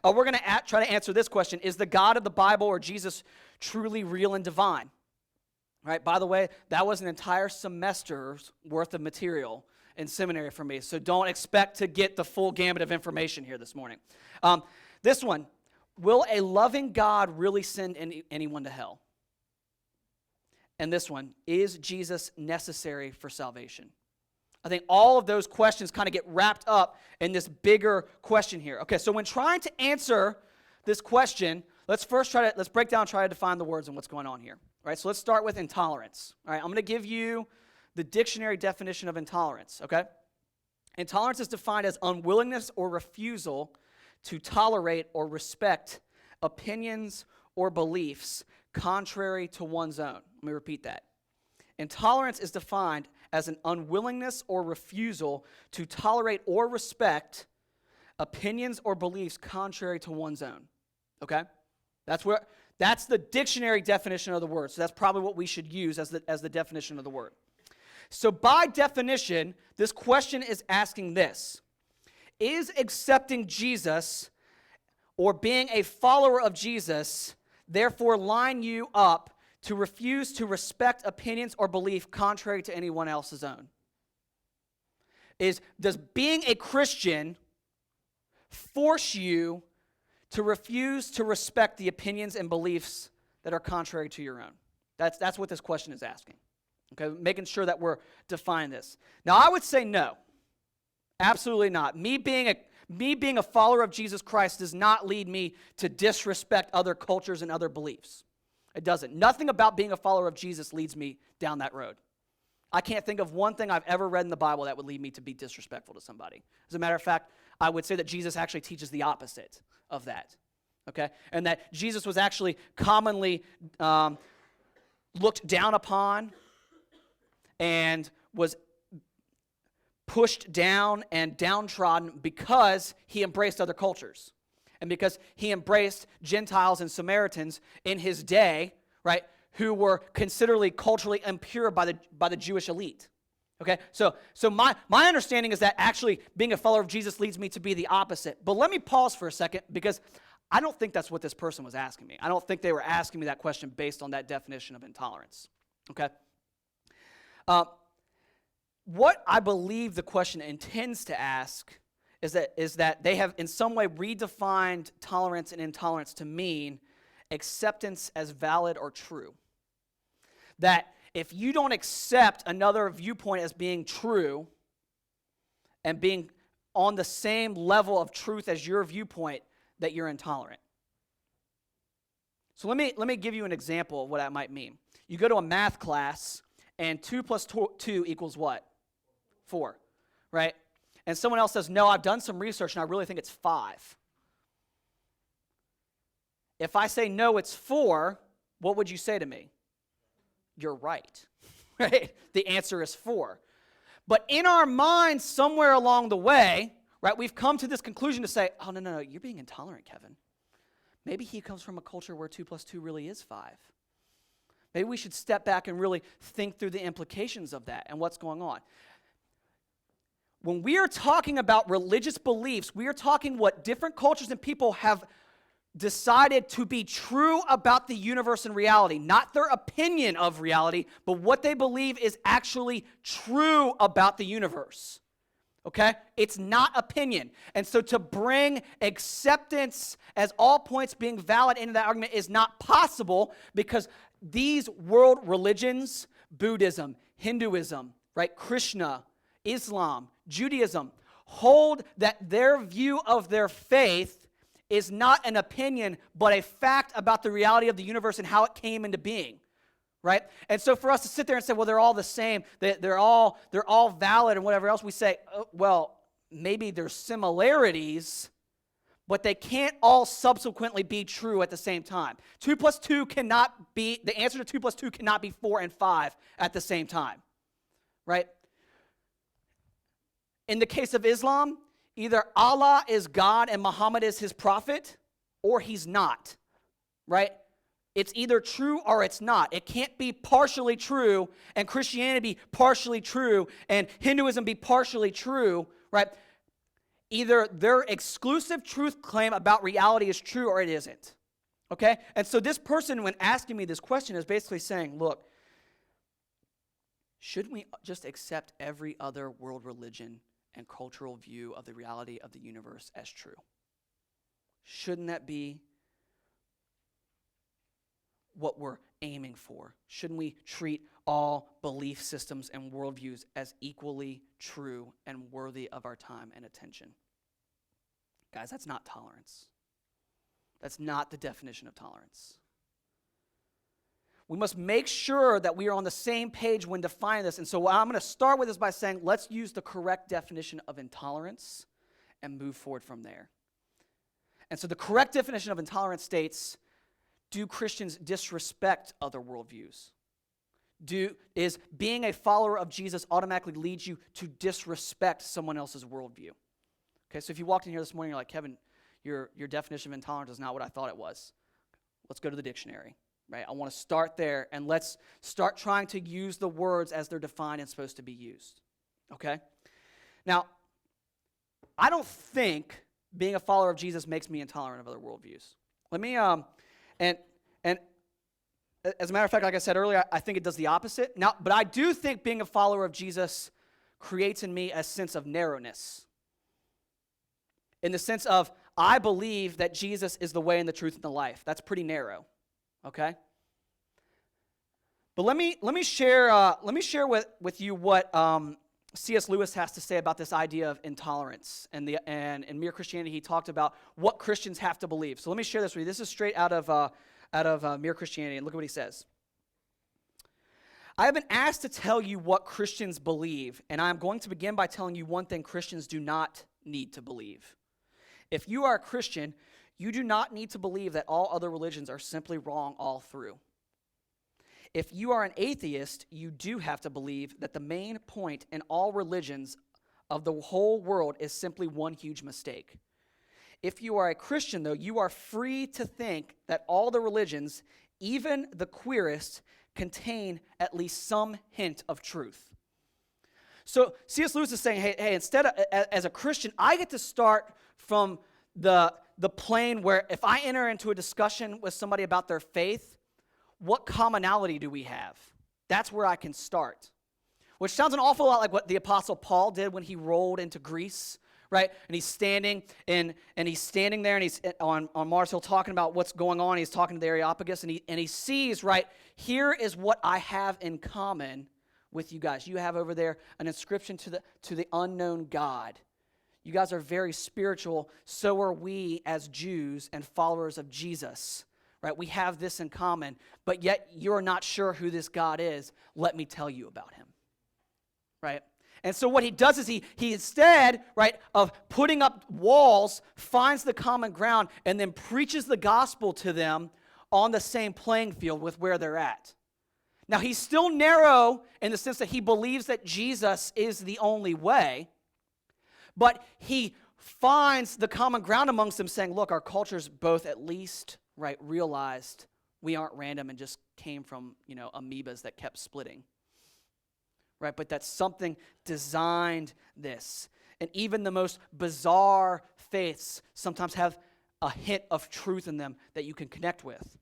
We're going to try to answer this question. Is the God of the Bible or Jesus truly real and divine? Right? By the way, that was an entire semester's worth of material in seminary for me, so don't expect to get the full gamut of information here this morning. This one, will a loving God really send anyone to hell? And this one, is Jesus necessary for salvation? I think all of those questions kind of get wrapped up in this bigger question here. Okay, so when trying to answer this question, let's break down and try to define the words and what's going on here. All right, so let's start with intolerance. All right, I'm going to give you the dictionary definition of intolerance, okay? Intolerance is defined as unwillingness or refusal to tolerate or respect opinions or beliefs contrary to one's own. Let me repeat that. Intolerance is defined as an unwillingness or refusal to tolerate or respect opinions or beliefs contrary to one's own. Okay? That's the dictionary definition of the word. So that's probably what we should use as the definition of the word. So by definition, this question is asking this: is accepting Jesus or being a follower of Jesus therefore line you up to refuse to respect opinions or belief contrary to anyone else's own? Does being a Christian force you to refuse to respect the opinions and beliefs that are contrary to your own? That's what this question is asking. Okay, making sure that we're defining this. Now, I would say no. Absolutely not. Me being a follower of Jesus Christ does not lead me to disrespect other cultures and other beliefs. It doesn't. Nothing about being a follower of Jesus leads me down that road. I can't think of one thing I've ever read in the Bible that would lead me to be disrespectful to somebody. As a matter of fact, I would say that Jesus actually teaches the opposite of that. Okay? And that Jesus was actually commonly looked down upon and was pushed down and downtrodden because he embraced other cultures and because he embraced Gentiles and Samaritans in his day, right, who were considerably culturally impure by the Jewish elite. Okay, so my understanding is that actually being a follower of Jesus leads me to be the opposite. But let me pause for a second, because I don't think that's what this person was asking me. I don't think they were asking me that question based on that definition of intolerance. Okay. What I believe the question intends to ask is that they have in some way redefined tolerance and intolerance to mean acceptance as valid or true. That if you don't accept another viewpoint as being true and being on the same level of truth as your viewpoint, that you're intolerant. So let me give you an example of what that might mean. You go to a math class, and 2 plus 2 equals what? 4, right? And someone else says, no, I've done some research, and I really think it's 5. If I say, no, it's 4, what would you say to me? You're right, right? The answer is 4. But in our minds, somewhere along the way, right, we've come to this conclusion to say, oh, no, you're being intolerant, Kevin. Maybe he comes from a culture where 2 plus 2 really is 5. Maybe we should step back and really think through the implications of that and what's going on. When we are talking about religious beliefs, we are talking what different cultures and people have decided to be true about the universe and reality. Not their opinion of reality, but what they believe is actually true about the universe. Okay? It's not opinion. And so to bring acceptance as all points being valid into that argument is not possible, because these world religions, Buddhism, Hinduism, right, Krishna, Islam, Judaism, hold that their view of their faith is not an opinion, but a fact about the reality of the universe and how it came into being, right? And so for us to sit there and say, well, they're all the same, they're all valid and whatever else, we say, oh, well, maybe there's similarities, but they can't all subsequently be true at the same time. 2 plus 2 cannot be, the answer to 2 plus 2 cannot be 4 and 5 at the same time, right? In the case of Islam, either Allah is God and Muhammad is his prophet, or he's not, right? It's either true or it's not. It can't be partially true and Christianity be partially true and Hinduism be partially true, right? either their exclusive truth claim about reality is true or it isn't. Okay? And so this person, when asking me this question, is basically saying, look, shouldn't we just accept every other world religion and cultural view of the reality of the universe as true? Shouldn't that be what we're aiming for? Shouldn't we treat all belief systems and worldviews as equally true and worthy of our time and attention? Guys, that's not tolerance. That's not the definition of tolerance. We must make sure that we are on the same page when defining this. And so I'm going to start with this by saying, let's use the correct definition of intolerance and move forward from there. And so the correct definition of intolerance states, do Christians disrespect other worldviews? Is being a follower of Jesus automatically leads you to disrespect someone else's worldview? Okay, so if you walked in here this morning, you're like, Kevin, your definition of intolerance is not what I thought it was. Let's go to the dictionary, right? I want to start there, and let's start trying to use the words as they're defined and supposed to be used, okay? Now, I don't think being a follower of Jesus makes me intolerant of other worldviews. Let me, and as a matter of fact, like I said earlier, I think it does the opposite. Now, but I do think being a follower of Jesus creates in me a sense of narrowness. In the sense of, I believe that Jesus is the way and the truth and the life. That's pretty narrow, okay? But let me share with you what C.S. Lewis has to say about this idea of intolerance. And in Mere Christianity, he talked about what Christians have to believe. So let me share this with you. This is straight out of Mere Christianity, and look at what he says. I have been asked to tell you what Christians believe, and I am going to begin by telling you one thing Christians do not need to believe. If you are a Christian, you do not need to believe that all other religions are simply wrong all through. If you are an atheist, you do have to believe that the main point in all religions of the whole world is simply one huge mistake. If you are a Christian, though, you are free to think that all the religions, even the queerest, contain at least some hint of truth. So C.S. Lewis is saying, hey, instead of, as a Christian, I get to start from the plane where if I enter into a discussion with somebody about their faith, what commonality do we have? That's where I can start. Which sounds an awful lot like what the Apostle Paul did when he rolled into Greece, right? And he's standing there and he's on Mars Hill talking about what's going on. He's talking to the Areopagus and he sees, right, here is what I have in common with you guys. You have over there an inscription to the unknown God. You guys are very spiritual. So are we as Jews and followers of Jesus. Right? We have this in common, but yet you're not sure who this God is. Let me tell you about him. Right? And so what he does is he instead, right, of putting up walls, finds the common ground and then preaches the gospel to them on the same playing field with where they're at. Now, he's still narrow in the sense that he believes that Jesus is the only way, but he finds the common ground amongst them saying, look, our cultures both at least, right, realized we aren't random and just came from, amoebas that kept splitting. Right, but that something designed this. And even the most bizarre faiths sometimes have a hint of truth in them that you can connect with.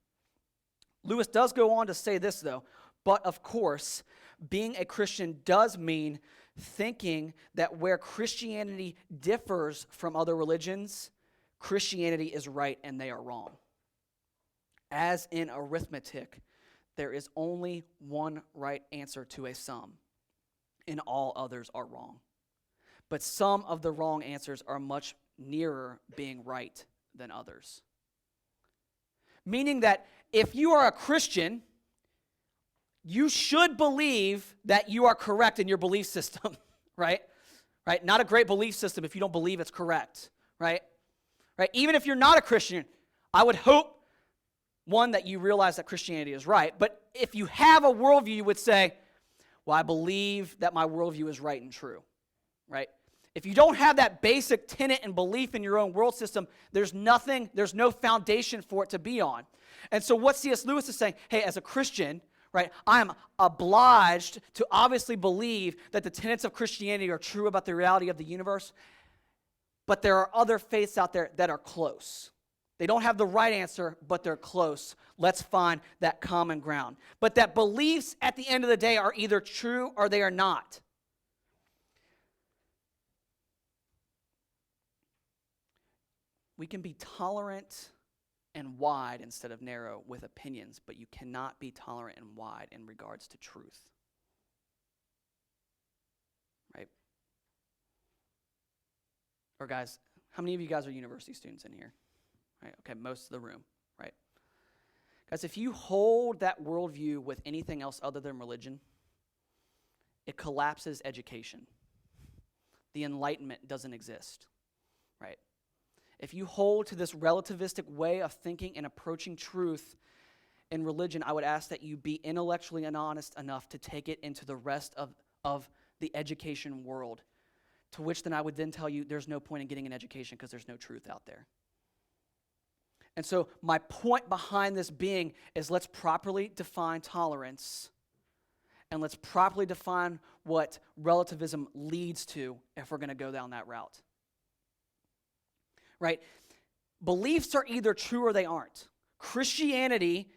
Lewis does go on to say this, though. But of course, being a Christian does mean thinking that where Christianity differs from other religions, Christianity is right and they are wrong. As in arithmetic, there is only one right answer to a sum, and all others are wrong. But some of the wrong answers are much nearer being right than others. Meaning that if you are a Christian, you should believe that you are correct in your belief system, right? Right? Not a great belief system if you don't believe it's correct, right? Right? Even if you're not a Christian, I would hope, one, that you realize that Christianity is right. But if you have a worldview, you would say, well, I believe that my worldview is right and true, right? If you don't have that basic tenet and belief in your own world system, there's no foundation for it to be on. And so what C.S. Lewis is saying, hey, as a Christian, right, I am obliged to obviously believe that the tenets of Christianity are true about the reality of the universe. But there are other faiths out there that are close. They don't have the right answer, but they're close. Let's find that common ground. But that beliefs at the end of the day are either true or they are not. We can be tolerant and wide instead of narrow with opinions, but you cannot be tolerant and wide in regards to truth. Right? Or guys, how many of you guys are university students in here? Right? Okay, most of the room, right? Guys, if you hold that worldview with anything else other than religion, it collapses education. The Enlightenment doesn't exist, right? If you hold to this relativistic way of thinking and approaching truth in religion, I would ask that you be intellectually honest enough to take it into the rest of the education world, to which then I would then tell you there's no point in getting an education because there's no truth out there. And so my point behind this being is let's properly define tolerance and let's properly define what relativism leads to if we're going to go down that route. Right? Beliefs are either true or they aren't. Christianity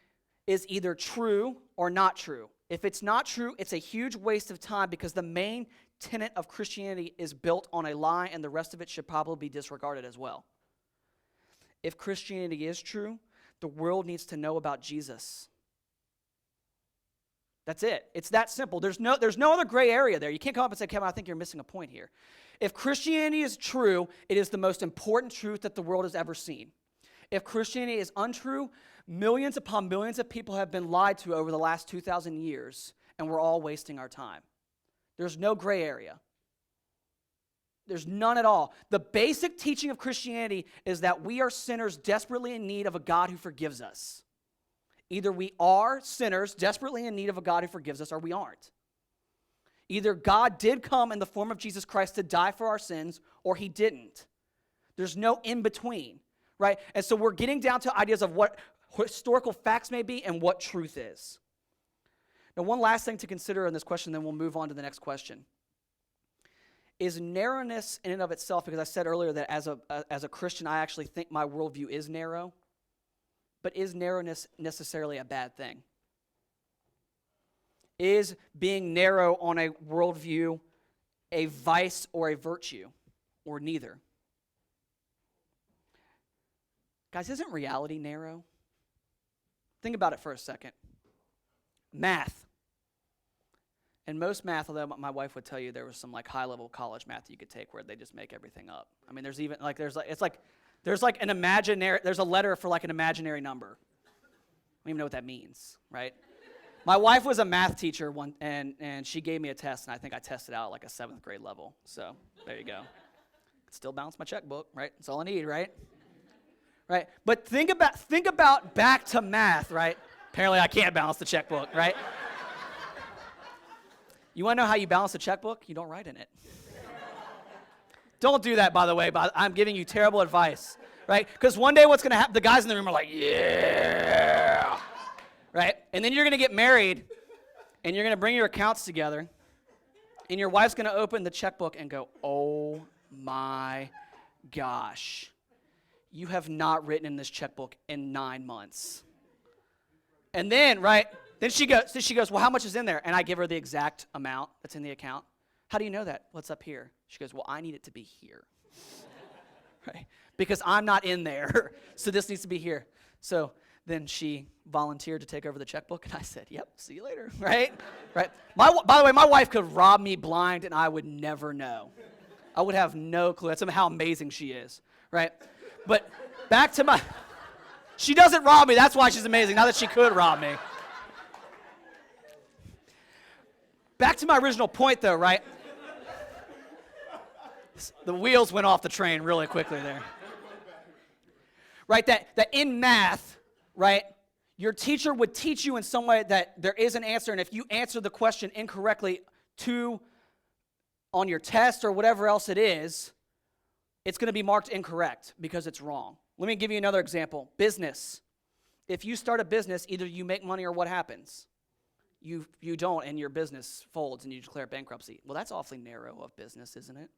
is either true or not true. If it's not true, it's a huge waste of time because the main tenet of Christianity is built on a lie and the rest of it should probably be disregarded as well. If Christianity is true, the world needs to know about Jesus. That's it. It's that simple. There's no other gray area there. You can't come up and say, Kevin, I think you're missing a point here. If Christianity is true, it is the most important truth that the world has ever seen. If Christianity is untrue, millions upon millions of people have been lied to over the last 2,000 years, and we're all wasting our time. There's no gray area. There's none at all. The basic teaching of Christianity is that we are sinners desperately in need of a God who forgives us. Either we are sinners desperately in need of a God who forgives us, or we aren't. Either God did come in the form of Jesus Christ to die for our sins, or he didn't. There's no in between, right? And so we're getting down to ideas of what historical facts may be and what truth is. Now, one last thing to consider in this question, then we'll move on to the next question. Is narrowness in and of itself, because I said earlier that as a Christian, I actually think my worldview is narrow, but is narrowness necessarily a bad thing? Is being narrow on a worldview a vice or a virtue, or neither? Guys, isn't reality narrow? Think about it for a second. Math. And most math, although my wife would tell you there was some like high-level college math you could take where they just make everything up. I mean, there's even like there's a letter for like an imaginary number. I don't even know what that means, right? My wife was a math teacher and she gave me a test, and I think I tested out like a 7th grade level. So there you go. Still balance my checkbook, right? That's all I need, right? Right. But think about back to math, right? Apparently I can't balance the checkbook, right? You want to know how you balance a checkbook? You don't write in it. Don't do that, by the way. But I'm giving you terrible advice, right? Because one day what's going to happen, the guys in the room are like, yeah, right? And then you're going to get married, and you're going to bring your accounts together, and your wife's going to open the checkbook and go, oh my gosh, you have not written in this checkbook in 9 months. And then, right, then she goes, well, how much is in there? And I give her the exact amount that's in the account. How do you know that? What's up here? She goes, well, I need it to be here. Right? Because I'm not in there, so this needs to be here. So then she volunteered to take over the checkbook, and I said, yep, see you later, right? Right. By the way, my wife could rob me blind, and I would never know. I would have no clue. That's how amazing she is, right? But back to my... She doesn't rob me. That's why she's amazing. Not that she could rob me. Back to my original point, though, right? The wheels went off the train really quickly there. Right, that in math, right, your teacher would teach you in some way that there is an answer, and if you answer the question incorrectly on your test or whatever else it is, it's going to be marked incorrect because it's wrong. Let me give you another example. Business. If you start a business, either you make money or what happens? You don't, and your business folds and you declare bankruptcy. Well, that's awfully narrow of business, isn't it?